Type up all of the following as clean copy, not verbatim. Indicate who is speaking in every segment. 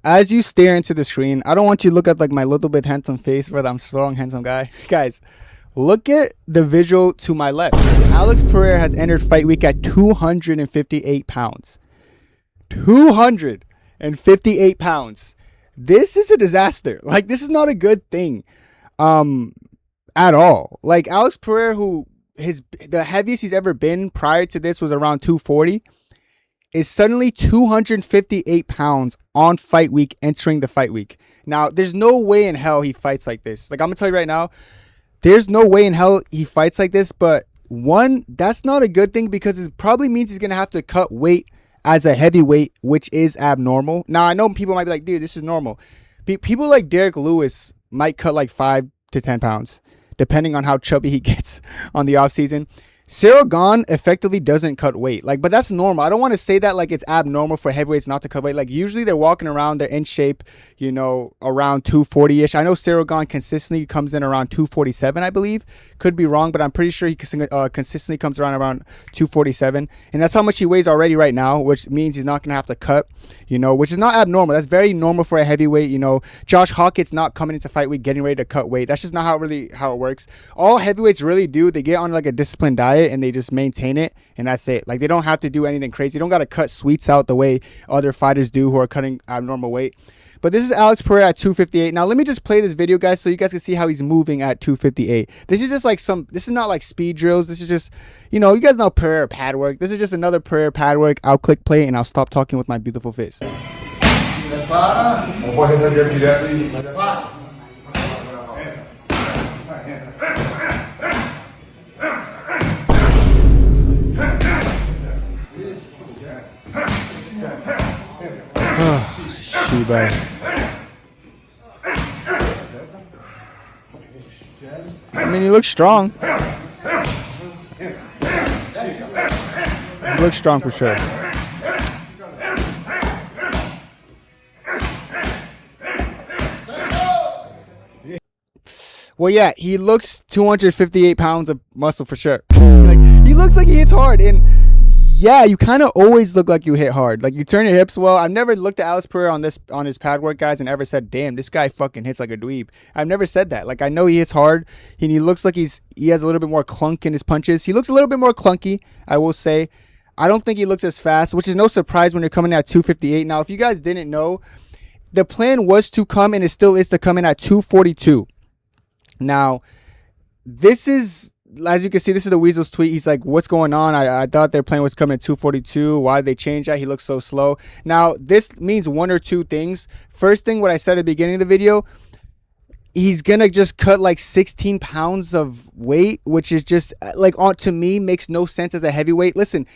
Speaker 1: as you stare into the screen, I don't want you to look at like my little bit handsome face, whether I'm strong, handsome guy. Guys, look at the visual to my left. Alex Pereira has entered fight week at 258 pounds. 258 pounds. This is a disaster. Like, this is not a good thing at all. Like, Alex Pereira, who the heaviest he's ever been prior to this was around 240, is suddenly 258 pounds on fight week, entering the fight week. Now, there's no way in hell he fights like this. Like, I'm going to tell you right now, there's no way in hell he fights like this. But one, that's not a good thing because it probably means he's going to have to cut weight as a heavyweight, which is abnormal. Now, I know people might be like, dude, this is normal. People like Derek Lewis might cut like 5 to 10 pounds, depending on how chubby he gets on the offseason. Ciryl Gane effectively doesn't cut weight. Like, but that's normal. I don't want to say that like it's abnormal for heavyweights not to cut weight. Like, usually they're walking around, they're in shape, you know, around 240-ish. I know Ciryl Gane consistently comes in around 247, I believe. Could be wrong, but I'm pretty sure he consistently comes around 247. And that's how much he weighs already right now, which means he's not going to have to cut, you know, which is not abnormal. That's very normal for a heavyweight, you know. Josh Hawkett's not coming into fight week getting ready to cut weight. That's just not how it works. All heavyweights really do, they get on like a disciplined diet and they just maintain it, and that's it. Like, they don't have to do anything crazy. You don't got to cut sweets out the way other fighters do who are cutting abnormal weight. But this is Alex Pereira at 258. Now, let me just play this video, guys, so you guys can see how he's moving at 258. This is just like this is not like speed drills. This is just, you know, you guys know Pereira pad work. This is just another Pereira pad work. I'll click play, and I'll stop talking with my beautiful face. Bye. I mean, you look strong. You look strong for sure. Well, yeah, he looks 258 pounds of muscle for sure. Like, he looks like he hits hard, and yeah, you kind of always look like you hit hard. Like, you turn your hips well. I've never looked at Alex Pereira on his pad work, guys, and ever said, damn, this guy fucking hits like a dweeb. I've never said that. Like, I know he hits hard, and he looks like he has a little bit more clunk in his punches. He looks a little bit more clunky, I will say. I don't think he looks as fast, which is no surprise when you're coming at 258. Now, if you guys didn't know, the plan was to come, and it still is to come in at 242. Now, this is, as you can see, this is the Weasel's tweet. He's like, what's going on? I thought their plan was coming at 242. Why did they change that? He looks so slow. Now, this means one or two things. First thing, what I said at the beginning of the video, he's going to just cut like 16 pounds of weight, which is just, like, to me, makes no sense as a heavyweight. Listen,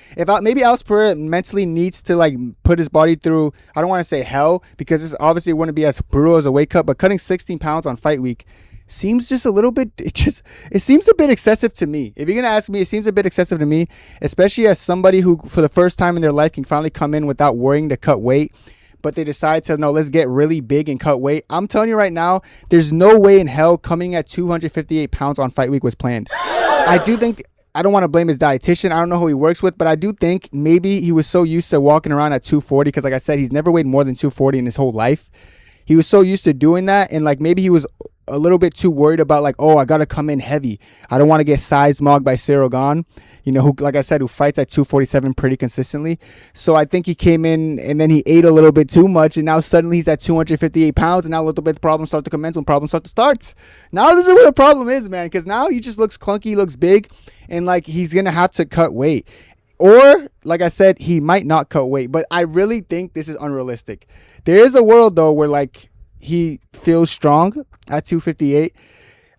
Speaker 1: maybe Alex Pereira mentally needs to, like, put his body through, I don't want to say hell, because this obviously wouldn't be as brutal as a weight cut, but cutting 16 pounds on fight week seems just a little bit, it seems a bit excessive to me. If you're going to ask me, it seems a bit excessive to me, especially as somebody who, for the first time in their life, can finally come in without worrying to cut weight, but they decide to, no, let's get really big and cut weight. I'm telling you right now, there's no way in hell coming at 258 pounds on fight week was planned. I do think, I don't want to blame his dietitian. I don't know who he works with, but I do think maybe he was so used to walking around at 240, because like I said, he's never weighed more than 240 in his whole life. He was so used to doing that, and like maybe he was a little bit too worried about, like, oh, I gotta come in heavy. I don't want to get size mogged by Ciryl Gane, you know, who, like I said, who fights at 247 pretty consistently. So I think he came in and then he ate a little bit too much, and now suddenly he's at 258 pounds, and now a little bit the problems start to commence when problems start to start. Now this is where the problem is, man, because now he just looks clunky, looks big, and like he's gonna have to cut weight. Or, like I said, he might not cut weight, but I really think this is unrealistic. There is a world, though, where, like, he feels strong at 258.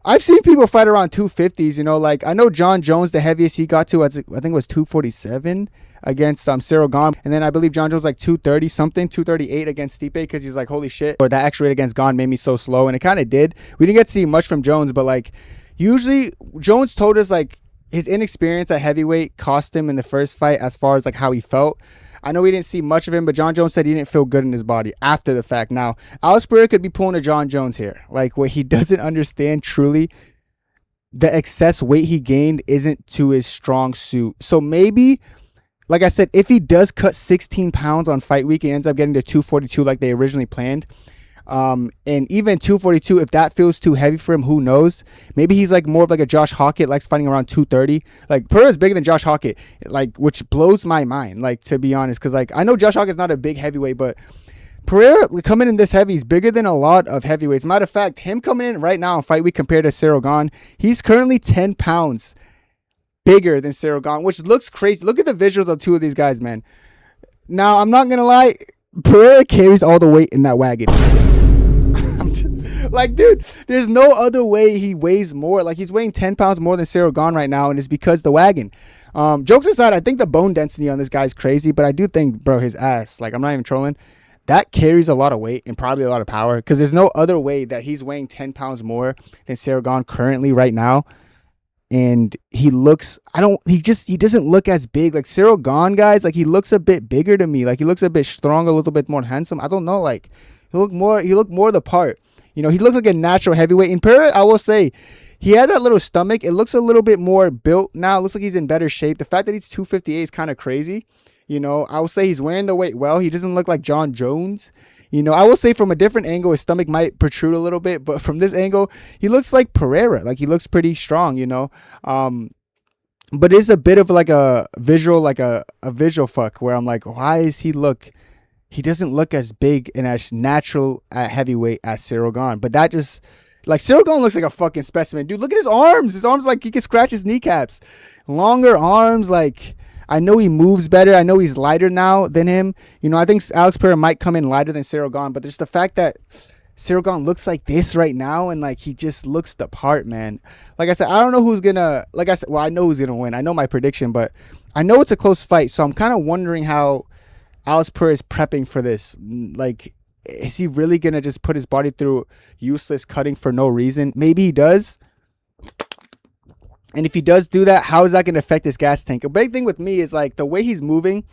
Speaker 1: I've seen people fight around 250s, you know, like, I know John Jones, the heaviest he got to, I think it was 247 against Ciryl Gane. And then I believe John Jones like 230 something, 238 against Stipe, because he's like, holy shit. Or that actual rate against Gane made me so slow. And it kind of did. We didn't get to see much from Jones, but, like, usually Jones told us, like, his inexperience at heavyweight cost him in the first fight as far as, like, how he felt. I know we didn't see much of him, but John Jones said he didn't feel good in his body after the fact. Now, Alex Pereira could be pulling a John Jones here, like, where he doesn't understand truly the excess weight he gained isn't to his strong suit. So maybe, like I said, if he does cut 16 pounds on fight week and ends up getting to 242 like they originally planned, and even 242, if that feels too heavy for him, who knows? Maybe he's like more of like a Josh Hockett, likes fighting around 230. Like Pereira is bigger than Josh Hockett, like, which blows my mind, like, to be honest, because like I know Josh Hockett's not a big heavyweight, but Pereira coming in this heavy is bigger than a lot of heavyweights. Matter of fact, him coming in right now in fight week compared to Ciryl Gane, he's currently 10 pounds bigger than Ciryl Gane, which looks crazy. Look at the visuals of two of these guys, man. Now, I'm not gonna lie, Pereira carries all the weight in that wagon. Like, dude, there's no other way he weighs more. Like, he's weighing 10 pounds more than Ciryl Gane right now, and it's because the wagon. Jokes aside, I think the bone density on this guy's crazy, but I do think, bro, his ass, like, I'm not even trolling, that carries a lot of weight and probably a lot of power, because there's no other way that he's weighing 10 pounds more than Ciryl Gane currently right now. And he doesn't look as big. Like, Ciryl Gane, guys, like, he looks a bit bigger to me. Like, he looks a bit stronger, a little bit more handsome. I don't know, like, he looked more the part. You know, he looks like a natural heavyweight. In Pereira, I will say, he had that little stomach. It looks a little bit more built now. It looks like he's in better shape. The fact that he's 258 is kind of crazy. You know, I will say he's wearing the weight well. He doesn't look like John Jones. You know, I will say from a different angle, his stomach might protrude a little bit, but from this angle, he looks like Pereira. Like, he looks pretty strong, you know. But it's a bit of like a visual, visual fuck, where I'm like, why is he doesn't look as big and as natural at heavyweight as Ciryl Gane. But that just, like, Ciryl Gane looks like a fucking specimen. Dude, look at his arms. His arms, like, he can scratch his kneecaps. Longer arms, like, I know he moves better. I know he's lighter now than him. You know, I think Alex Pereira might come in lighter than Ciryl Gane, but just the fact that Ciryl Gane looks like this right now, and like, he just looks the part, man. Like I said, I don't know who's gonna, like I said, well, I know who's gonna win. I know my prediction, but I know it's a close fight, so I'm kind of wondering how Alex Pereira is prepping for this. Like, is he really gonna just put his body through useless cutting for no reason? Maybe he does. And if he does do that, how is that going to affect his gas tank? A big thing with me is, like, the way he's moving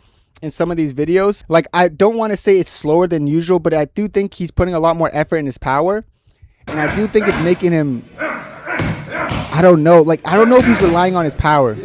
Speaker 1: in some of these videos. Like, I don't want to say it's slower than usual, but I do think he's putting a lot more effort in his power. And I do think it's making him, I don't know. Like, I don't know if he's relying on his power.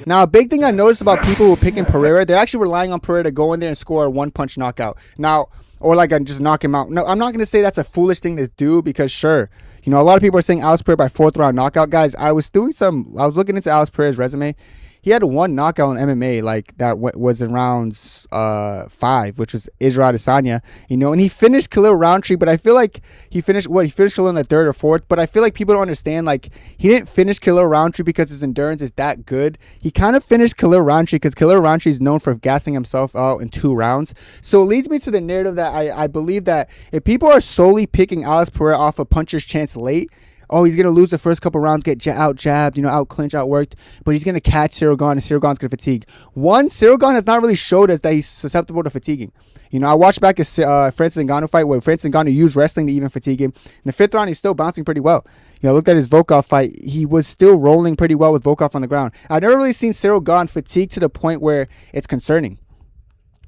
Speaker 1: Now, a big thing I noticed about people who are picking Pereira, they're actually relying on Pereira to go in there and score a one-punch knockout. Now, or like just knock him out. No, I'm not going to say that's a foolish thing to do, because sure, you know, a lot of people are saying Alex Pereira by 4th round knockout. Guys, I was looking into Alex Pereira's resume. He had one knockout in MMA, like, that was in rounds 5, which was Israel Adesanya, you know, and he finished Khalil Roundtree, but I feel like he finished Khalil in the 3rd or 4th, but I feel like people don't understand, like, he didn't finish Khalil Roundtree because his endurance is that good. He kind of finished Khalil Roundtree because Khalil Roundtree is known for gassing himself out in 2 rounds. So it leads me to the narrative that I believe that if people are solely picking Alex Pereira off a puncher's chance late, oh, he's going to lose the first couple rounds, get out jabbed, you know, out clinch, outworked, but he's going to catch Ciryl Gane, and Ciryl Gane's going to fatigue. One, Ciryl Gane has not really showed us that he's susceptible to fatiguing. You know, I watched back his Francis Ngannou fight where Francis Ngannou used wrestling to even fatigue him. In the 5th round, he's still bouncing pretty well. You know, look at his Volkov fight. He was still rolling pretty well with Volkov on the ground. I've never really seen Ciryl Gane fatigue to the point where it's concerning.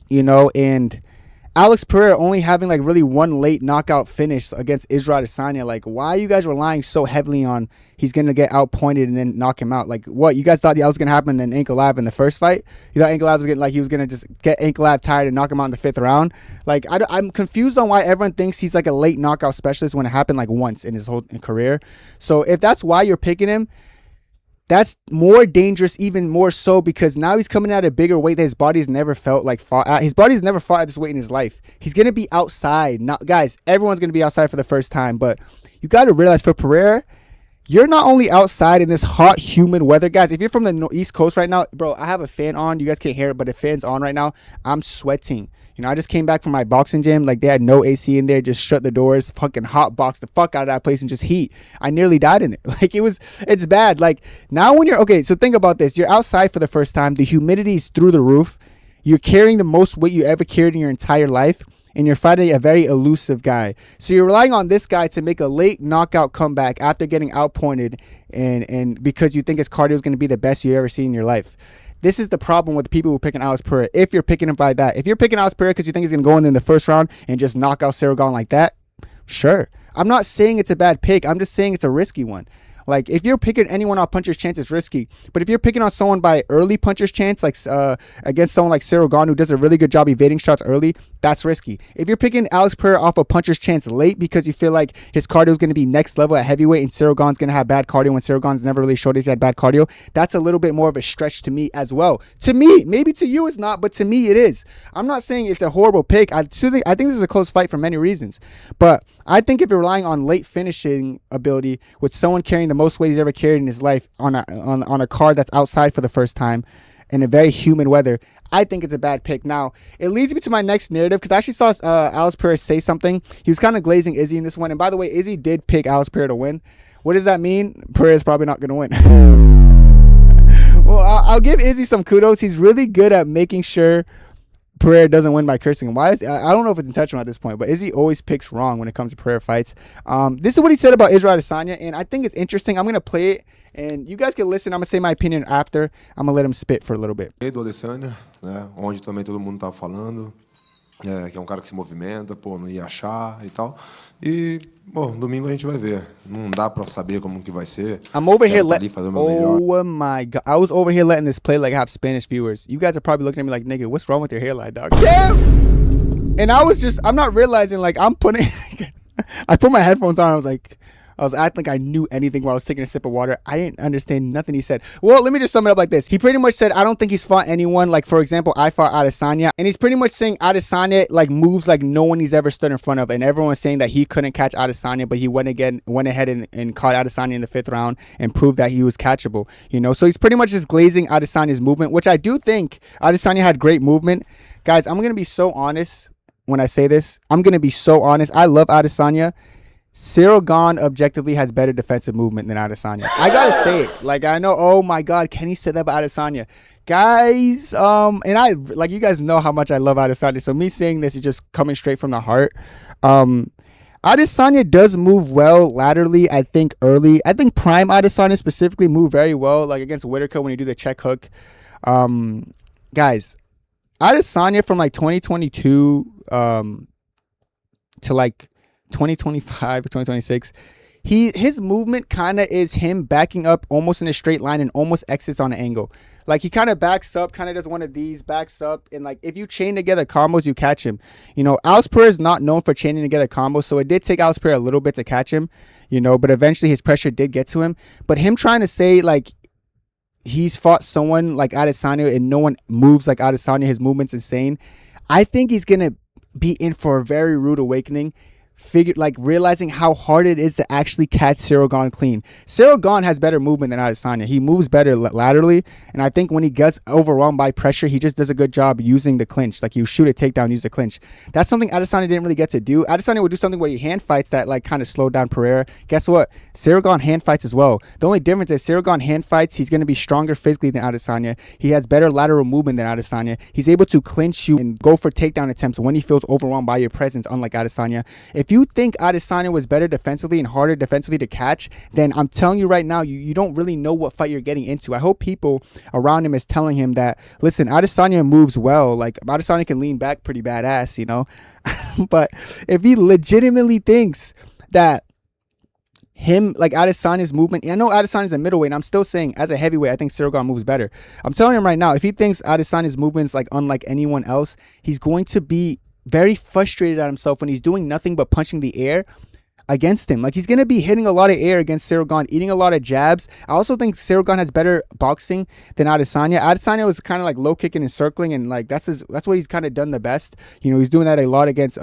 Speaker 1: You know, and Alex Pereira only having like really one late knockout finish against Israel Adesanya. Like, why are you guys relying so heavily on he's going to get outpointed and then knock him out? Like, what? You guys thought that was going to happen in Ankalaev in the first fight? You thought Ankalaev was he was going to just get Ankalaev tired and knock him out in the 5th round? Like, I'm confused on why everyone thinks he's like a late knockout specialist when it happened like once in his whole career. So if that's why you're picking him, that's more dangerous, even more so, because now he's coming at a bigger weight that his body's never felt like fought at. His body's never fought at this weight in his life. He's going to be outside. Now, guys, everyone's going to be outside for the first time, but you got to realize for Pereira, you're not only outside in this hot, humid weather. Guys, if you're from the East Coast right now, bro, I have a fan on. You guys can't hear it, but the fan's on right now. I'm sweating. You know, I just came back from my boxing gym. Like, they had no AC in there. Just shut the doors. Fucking hot box the fuck out of that place and just heat. I nearly died in it. Like, it's bad. Like, now when okay, so think about this. You're outside for the first time. The humidity is through the roof. You're carrying the most weight you ever carried in your entire life. And you're fighting a very elusive guy. So you're relying on this guy to make a late knockout comeback after getting outpointed, and because you think his cardio is going to be the best you ever seen in your life. This is the problem with the people who are picking Alex Pereira. If you're picking him by that, if you're picking Alex Pereira because you think he's going to go in the 1st round and just knock out Ciryl Gane like that, sure. I'm not saying it's a bad pick. I'm just saying it's a risky one. Like, if you're picking anyone off puncher's chance, it's risky. But if you're picking on someone by early puncher's chance, like against someone like Cyril Gane, who does a really good job evading shots early, that's risky. If you're picking Alex Pereira off a puncher's chance late because you feel like his cardio is going to be next level at heavyweight and Cyril Gane's going to have bad cardio when Cyril Gane's never really showed he's had bad cardio, that's a little bit more of a stretch to me as well. To me, maybe to you it's not, but to me it is. I'm not saying it's a horrible pick. I think this is a close fight for many reasons. But I think if you're relying on late finishing ability with someone carrying the most weight he's ever carried in his life on a card that's outside for the first time in a very humid weather, I think it's a bad pick. Now, it leads me to my next narrative because I actually saw Alex Pereira say something. He was kind of glazing Izzy in this one. And by the way, Izzy did pick Alex Pereira to win. What does that mean? Pereira's probably not going to win. Well, I'll give Izzy some kudos. He's really good at making sure Pereira doesn't win by cursing him. I don't know if it's intentional at this point, but Izzy always picks wrong when it comes to Pereira fights. This is what he said about Israel Adesanya, and I think it's interesting. I'm going to play it, and you guys can listen. I'm going to say my opinion after. I'm going to let him spit for a little bit.
Speaker 2: Do Adesanya, né, onde também todo mundo tava falando, que é um cara que se movimenta, pô, não ia achar e tal. E, bom, domingo a gente vai ver. Não dá pra saber como que vai ser.
Speaker 1: I'm over here oh my God. I was over here letting this play like I have Spanish viewers. You guys are probably looking at me like, nigga, what's wrong with your hairline, dog? Damn! And I'm not realizing, like, I put my headphones on. I was acting like I knew anything while I was taking a sip of water. I didn't understand nothing he said. Well, let me just sum it up like this. He pretty much said, I don't think he's fought anyone. Like, for example, I fought Adesanya. And he's pretty much saying Adesanya, like, moves like no one he's ever stood in front of. And everyone's saying that he couldn't catch Adesanya, but he went ahead and caught Adesanya in the 5th round and proved that he was catchable. You know, so he's pretty much just glazing Adesanya's movement, which I do think Adesanya had great movement. Guys, I'm going to be so honest when I say this. I'm going to be so honest. I love Adesanya. Cyril Gane objectively has better defensive movement than Adesanya. I gotta say it. Like, I know, oh my God, Kenny said that about Adesanya. Guys, and I, like, you guys know how much I love Adesanya, so me saying this is just coming straight from the heart. Adesanya does move well laterally, I think, early. I think prime Adesanya specifically moved very well, like against Whitaker when you do the check hook. Guys, Adesanya from like 2022 to like 2025 or 2026, his movement kind of is him backing up almost in a straight line and almost exits on an angle. Like, he kind of backs up, kind of does one of these, backs up, and like if you chain together combos, you catch him. You know, Alex Pereira is not known for chaining together combos, so it did take Alex Pereira a little bit to catch him, you know, but eventually his pressure did get to him. But him trying to say like he's fought someone like Adesanya and no one moves like Adesanya, his movement's insane, I think he's gonna be in for a very rude awakening. Realizing how hard it is to actually catch Cyril Gane clean. Cyril Gane has better movement than Adesanya. He moves better laterally, and I think when he gets overwhelmed by pressure, he just does a good job using the clinch. Like, you shoot a takedown, use the clinch. That's something Adesanya didn't really get to do. Adesanya would do something where he hand fights that like kind of slowed down Pereira. Guess what? Cyril Gane hand fights as well. The only difference is Cyril Gane hand fights, he's going to be stronger physically than Adesanya. He has better lateral movement than Adesanya. He's able to clinch you and go for takedown attempts when he feels overwhelmed by your presence, unlike Adesanya. If you think Adesanya was better defensively and harder defensively to catch, then I'm telling you right now, you don't really know what fight you're getting into. I hope people around him is telling him that, listen, Adesanya moves well. Like, Adesanya can lean back pretty badass, you know? But if he legitimately thinks that him, like Adesanya's movement, I know Adesanya's a middleweight, and I'm still saying as a heavyweight, I think Cyril Gane moves better. I'm telling him right now, if he thinks Adesanya's movement's like unlike anyone else, he's going to be very frustrated at himself when he's doing nothing but punching the air against him. Like, he's going to be hitting a lot of air against Cyril Gane, eating a lot of jabs. I also think Cyril Gane has better boxing than Adesanya. Adesanya was kind of like low kicking and circling, and like that's what he's kind of done the best. You know, he's doing that a lot against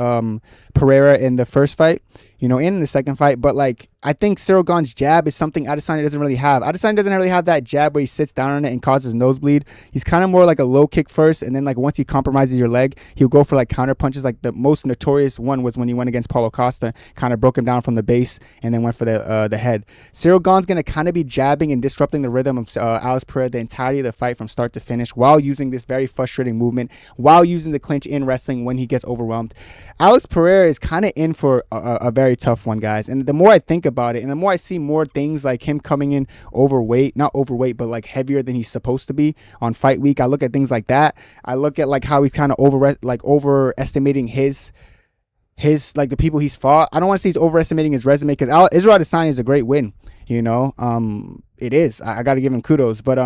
Speaker 1: Pereira in the first fight, you know, and in the second fight. But like, I think Cyril Gane's jab is something Adesanya doesn't really have. Adesanya doesn't really have that jab where he sits down on it and causes nosebleed. He's kind of more like a low kick first, and then like once he compromises your leg, he'll go for like counter punches. Like, the most notorious one was when he went against Paulo Costa, kind of broke him down from the base and then went for the head. Cyril Gane's going to kind of be jabbing and disrupting the rhythm of Alex Pereira the entirety of the fight from start to finish, while using this very frustrating movement, while using the clinch in wrestling when he gets overwhelmed. Alex Pereira is kind of in for a very tough one, guys. And the more I think about it, and the more I see more things like him coming in overweight, not overweight, but like heavier than he's supposed to be on fight week, I look at things like that. I look at like how he's kind of overestimating his like the people he's fought. I don't want to say he's overestimating his resume, because Israel Adesanya is a great win. You know, it is. I got to give him kudos. But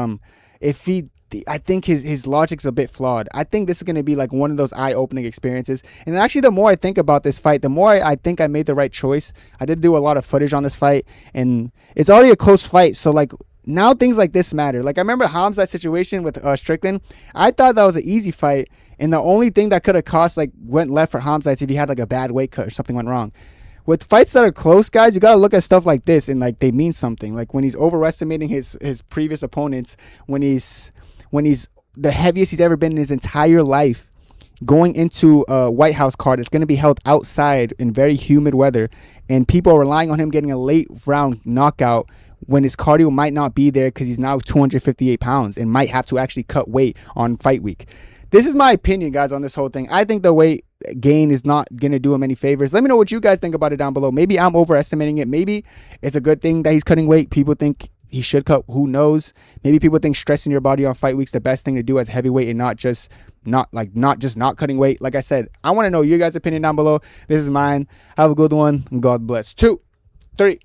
Speaker 1: if he, I think his logic's a bit flawed. I think this is going to be like one of those eye-opening experiences. And actually, the more I think about this fight, the more I think I made the right choice. I did do a lot of footage on this fight, and it's already a close fight. So like now things like this matter. Like I remember Hamzat's situation with Strickland. I thought that was an easy fight, and the only thing that could have went left for Hamzat is if he had like a bad weight cut or something went wrong. With fights that are close, guys, you got to look at stuff like this and like they mean something. Like when he's overestimating his previous opponents, when he's the heaviest he's ever been in his entire life, going into a White House card that's going to be held outside in very humid weather, and people are relying on him getting a late round knockout when his cardio might not be there because he's now 258 pounds and might have to actually cut weight on fight week. This is my opinion, guys, on this whole thing. I think the weight gain is not going to do him any favors. Let me know what you guys think about it down below. Maybe I'm overestimating it. Maybe it's a good thing that he's cutting weight. People think he should cut. Who knows? Maybe people think stressing your body on fight week's the best thing to do as heavyweight and not just not cutting weight. Like I said, I want to know your guys' opinion down below. This is mine. Have a good one, and God bless. 2, 3.